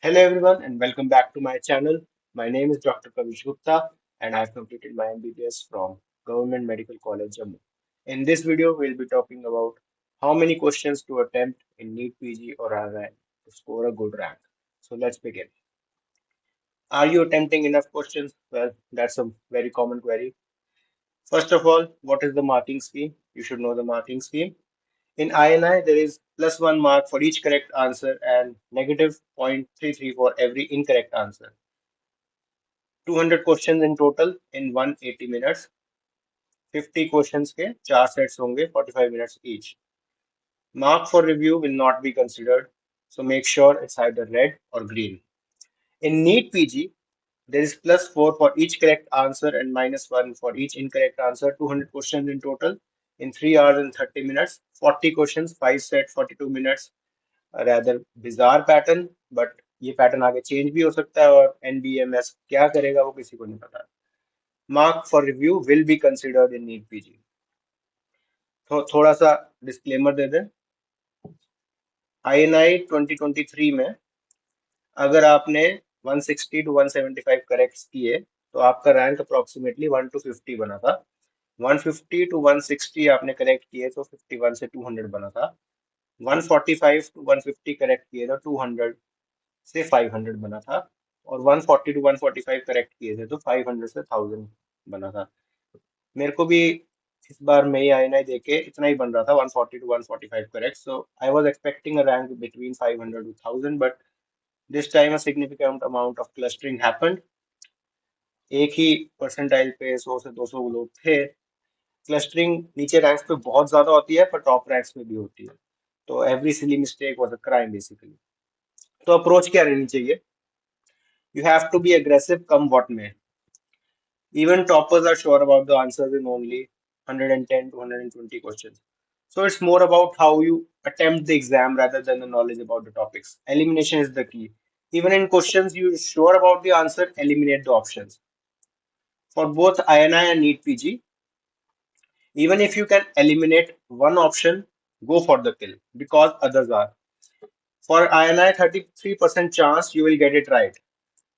Hello everyone and welcome back to my channel. My name is Dr. Kavish Gupta and I've completed my MBBS from Government Medical College Jammu. In this video, we'll be talking about how many questions to attempt in NEET PG or RI to score a good rank. So let's begin. Are you attempting enough questions? Well, that's a very common query. First of all, what is the marking scheme? You should know the marking scheme. In INI, there is plus 1 mark for each correct answer and negative 0.33 for every incorrect answer. 200 questions in total in 180 minutes 50 questions के 4 sets होंगे 45 minutes each mark for review will not be considered so make sure it's either red or green in NEET PG there is plus 4 for each correct answer and minus 1 for each incorrect answer 200 questions in total in 3 hours and 30 minutes 40 questions 5 set 42 minutes a rather bizarre pattern but ये pattern आगे change भी हो सकता है और एनबीएमएस क्या करेगा वो किसी को नहीं पता mark for review will be considered in NEET PG. तो थोड़ा सा डिस्क्लेमर दे दें INI 2023 में अगर आपने 160 to 175 करेक्ट किए तो आपका रैंक अप्रोक्सीमेटली 1 to 50 बना था 150 to 160 आपने करेक्ट किए तो 51 से 200 बना था 145 to 150 करेक्ट किए तो 200 से 500 बना था और 140 to 145 करेक्ट किए थे तो 500 से 1000 बना था मेरे को भी इस बार मई आईएनआई देके इतना ही बन रहा था 140 to 145 correct so I was expecting a rank between 500 to 1000 but this time a significant amount of clustering happened एक ही परसेंटाइल पे 100 से 200 लोग थे क्लस्टरिंग नीचे रैंक्स पे बहुत ज्यादा होती है पर टॉप रैंक्स में भी होती है तो every silly mistake was a crime basically तो अप्रोच क्या रहनी चाहिए you have to be aggressive come what may even toppers are sure about the answers in only 110 to 120 questions. So it's more about how you attempt the exam rather than the knowledge about the topics. Elimination is the key. Even in questions you're sure about the answer, eliminate the options. For both INI and NEET PG, even if you can eliminate one option, go for the kill because others are. For INI, 33% chance you will get it right.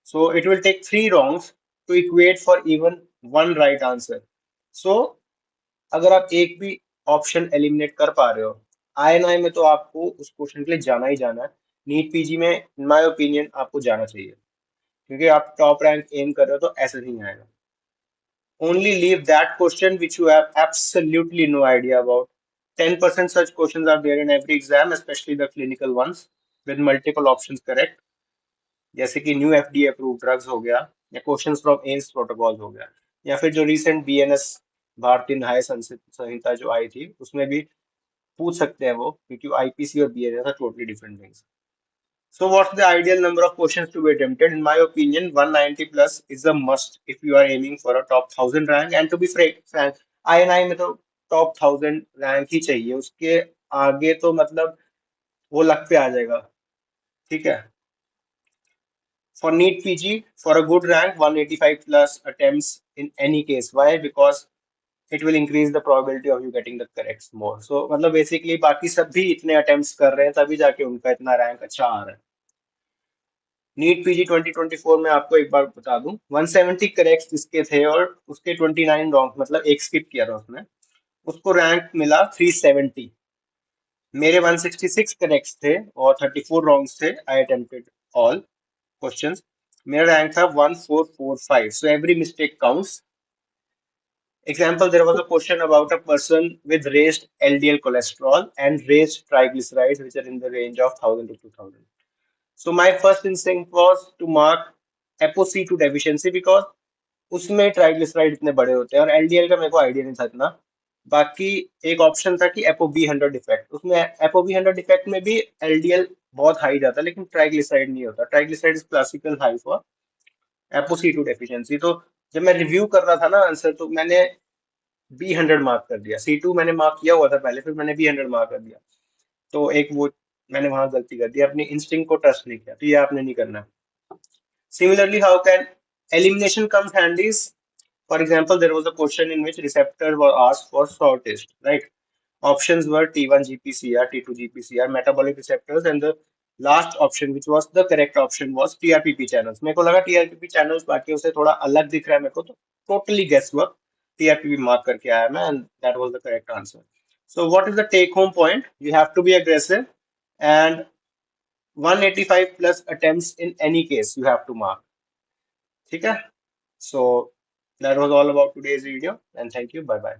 So it will take three wrongs to equate for even one right answer. So अगर आप एक भी option eliminate कर पा रहे हो INI में तो आपको उस क्वेश्चन के लिए जाना ही जाना है नीट पीजी में इन माय ओपिनियन आपको जाना चाहिए क्योंकि आप टॉप रैंक एम कर रहे हो तो ऐसे नहीं आएगा only leave that question which you have absolutely no idea about 10% such questions are there in every exam especially the clinical ones with multiple options correct जैसे कि न्यू एफडीए अप्रूव ड्रग्स हो गया या क्वेश्चंस फ्रॉम एम्स प्रोटोकॉल हो गया या फिर जो रिसेंट बीएनएस भारतीय न्याय संहिता जो आई थी उसमें भी पूछ सकते हैं वो क्योंकि आईपीसी और BNS are totally different things so what's the ideal number of questions to be attempted in my opinion 190 plus is a must if you are aiming for a top 1000 rank and to be frank INI में तो top 1000 rank ही चाहिए उसके आगे तो मतलब वो luck पे आ जाएगा ठीक है for NEET PG, for a good rank, 185 plus attempts in any case. Why? Because it will increase the probability of you getting the correct more. So मतलब basically बाकी सब भी इतने attempts कर रहे हैं तभी जाके उनका इतना रैंक अच्छा आ रहा है नीट पीजी 2024 में आपको एक बार बता दूं 170 करेक्ट जिसके थे और उसके 29 रॉन्ग मतलब एक स्किप किया था उसने उसको रैंक मिला 370 मेरे 166 करेक्ट थे और 34 रॉन्ग्स थे आई अटेम्प्टेड ऑल क्वेश्चंस मेरा रैंक था 1445 so every mistake counts example there was a question about a person with raised LDL cholesterol and raised triglycerides which are in the range of 1000 to 2000 so my first instinct was to mark ApoC2 deficiency because उसमें triglyceride इतने बड़े होते हैं और LDL का मेरे को idea नहीं था इतना बाकी एक ऑप्शन था कि एपोबी 100 डिफेक्ट उसमें एपोबी 100 डिफेक्ट में भी एलडीएल बहुत हाई जाता है लेकिन ट्राइग्लिसराइड नहीं होता triglyceride is classical high for apo C two deficiency तो जब मैं रिव्यू कर रहा था ना आंसर तो मैंने बी 100 मार्क कर दिया C2 मैंने मार्क किया हुआ था पहले फिर मैंने बी 100 मार्क कर दिया तो एक वो मैंने वहां गलती कर दी अपनी इंस्टिंक्ट को ट्रस्ट नहीं किया तो ये आपने नहीं करना similarly how can elimination comes handy for example there was a question in which receptors were asked for shortest right options were T1 GPCR T2 GPCR metabolic receptors and the last option which was the correct option was TRPP channels. मेरे को लगा टीआरपीपी channels बाकी से थोड़ा अलग दिख रहा है मेरे को, तो totally guess work, TRPP mark करके आया मैं, and that was the correct answer. So what is the take home point? You have to be aggressive and 185 plus attempts in any case you have to mark. ठीक है? So that was all about today's video, and thank you. Bye bye.